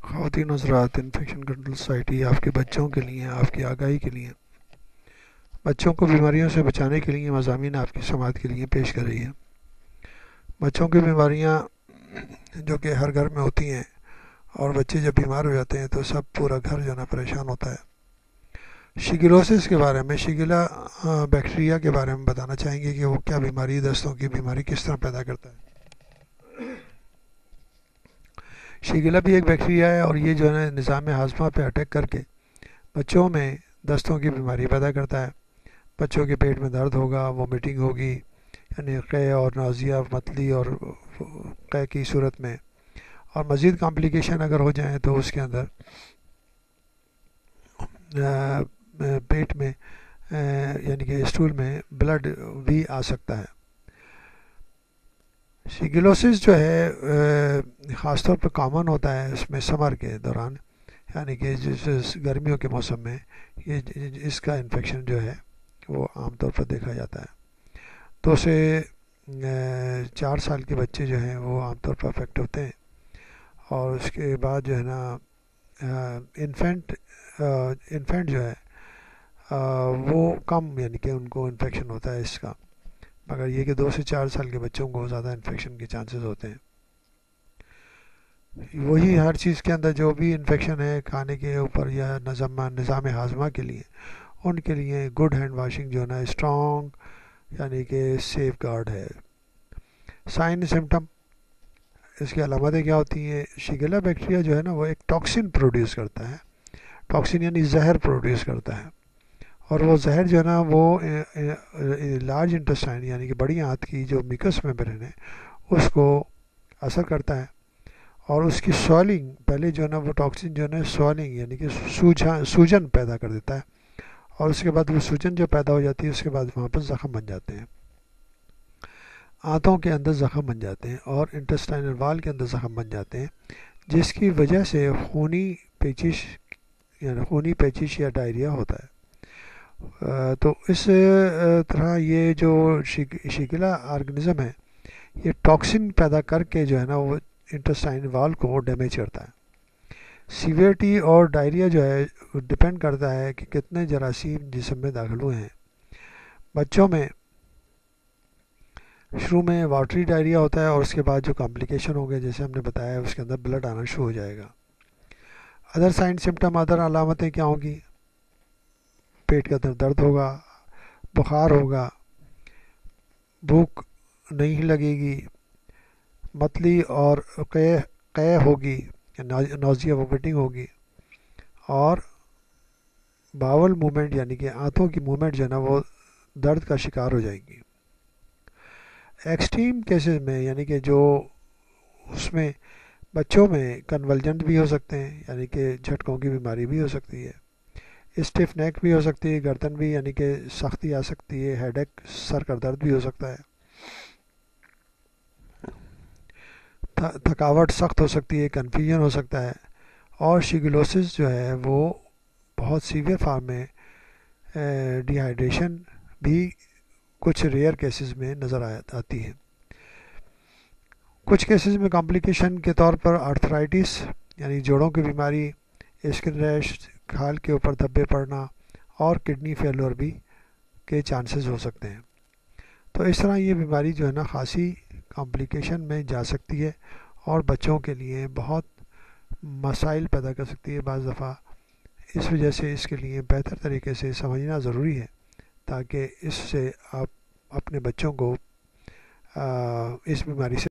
خواتین حضرات، infection control society آپ کے بچوں کے لیے، آپ کی آگاہی کے لیے، بچوں کو بیماریوں سے بچانے کے لیے مضامین آپ کی سماعت کے لیے پیش کر رہی ہے۔ بچوں کی بیماریاں جو کہ ہر گھر میں ہوتی ہیں، اور بچے جب بیمار ہو جاتے ہیں تو سب پورا گھر جو ہے نا پریشان ہوتا ہے۔ شیگلوسس کے بارے میں، شیگلا بیکٹیریا کے بارے میں بتانا چاہیں گے کہ وہ کیا بیماری، دستوں کی بیماری کس طرح پیدا کرتا ہے۔ شیگلا بھی ایک بیکٹیریا ہے، اور یہ جو ہے نا نظام ہاضمہ پہ اٹیک کر کے بچوں میں دستوں کی بیماری پیدا کرتا ہے۔ بچوں کے پیٹ میں درد ہوگا، وومیٹنگ ہوگی، یعنی قے اور نازیہ، متلی اور قے کی صورت میں، اور مزید کمپلیکیشن اگر ہو جائیں تو اس کے اندر پیٹ میں یعنی کہ اسٹول میں بلڈ بھی آ سکتا ہے۔ شیگلوسس جو ہے خاص طور پہ کامن ہوتا ہے اس میں سمر کے دوران، یعنی کہ جس گرمیوں کے موسم میں یہ اس کا انفیکشن جو ہے وہ عام طور پر دیکھا جاتا ہے۔ 2 سے 4 سال کے بچے جو ہیں وہ عام طور پر افیکٹ ہوتے ہیں، اور اس کے بعد جو ہے نا انفینٹ جو ہے وہ کم، یعنی کہ ان کو انفیکشن ہوتا ہے اس کا، مگر یہ کہ 2 سے 4 سال کے بچوں کو زیادہ انفیکشن کے چانسز ہوتے ہیں۔ وہی ہر چیز کے اندر جو بھی انفیکشن ہے کھانے کے اوپر یا نظام ہاضمہ کے لیے، ان کے لیے گڈ ہینڈ واشنگ جو ہے نا اسٹرانگ، یعنی کہ سیف گارڈ ہے۔ سائن سمٹم، اس کی علامتیں کیا ہوتی ہیں؟ شیگلا بیکٹیریا جو ہے نا وہ ایک ٹاکسن پروڈیوس کرتا ہے، ٹاکسن یعنی زہر پروڈیوس کرتا ہے، اور وہ زہر جو ہے نا وہ لارج انٹسٹائن یعنی کہ بڑی آنت کی جو میکس میمبرین ہے اس کو اثر کرتا ہے، اور اس کی سویلنگ، پہلے جو ہے نا وہ ٹاکسن جو ہے نا سویلنگ یعنی کہ سوجن پیدا کر دیتا ہے، اور اس کے بعد وہ سوجن جو پیدا ہو جاتی ہے اس کے بعد وہاں پر زخم بن جاتے ہیں، آنتوں کے اندر زخم بن جاتے ہیں، اور انٹسٹائنل وال کے اندر زخم بن جاتے ہیں، جس کی وجہ سے خونی پیچش یا ڈائریا ہوتا ہے۔ تو اس طرح یہ جو شیگلا آرگنزم ہے یہ ٹاکسن پیدا کر کے جو ہے نا وہ انٹسٹائن وال کو ڈیمیج کرتا ہے۔ سیویرٹی اور ڈائریا جو ہے ڈپینڈ کرتا ہے کہ کتنے جراثیم جسم میں داخل ہوئے ہیں۔ بچوں میں شروع میں واٹری ڈائریا ہوتا ہے، اور اس کے بعد جو کمپلیکیشن ہو گئے جیسے ہم نے بتایا اس کے اندر بلڈ آنا شروع ہو جائے گا۔ ادر سائن سمٹم، ادر علامتیں کیا ہوں گی؟ پیٹ کے اندر درد ہوگا، بخار ہوگا، بھوک نہیں لگے گی، متلی اور قے ہوگی، نوزیا وومیٹنگ ہوگی، اور باول موومنٹ یعنی کہ آنتوں کی موومنٹ جو ہے نا وہ درد کا شکار ہو جائے گی۔ ایکسٹریم کیسز میں، یعنی کہ جو اس میں بچوں میں کنولجنٹ بھی ہو سکتے ہیں، یعنی کہ جھٹکوں کی بیماری بھی ہو سکتی ہے، اسٹیف نیک بھی ہو سکتی ہے، گردن بھی یعنی کہ سختی آ سکتی ہے، ہیڈ ایک، سر کا درد بھی ہو سکتا ہے، تھکاوٹ سخت ہو سکتی ہے، کنفیوژن ہو سکتا ہے، اور شیگلوسس جو ہے وہ بہت سیویئر فارم میں ڈی ہائیڈریشن بھی کچھ ریئر کیسز میں نظر آتی ہے۔ کچھ کیسز میں کمپلیکیشن کے طور پر آرتھرائٹس یعنی جوڑوں کی بیماری، اسکن ریش، کھال کے اوپر دھبے پڑنا، اور کڈنی فیلور بھی کے چانسز ہو سکتے ہیں۔ تو اس طرح یہ بیماری جو ہے نا خاصی کمپلیکیشن میں جا سکتی ہے، اور بچوں کے لیے بہت مسائل پیدا کر سکتی ہے بعض دفعہ۔ اس وجہ سے اس کے لیے بہتر طریقے سے سمجھنا ضروری ہے، تاکہ اس سے آپ اپنے بچوں کو اس بیماری سے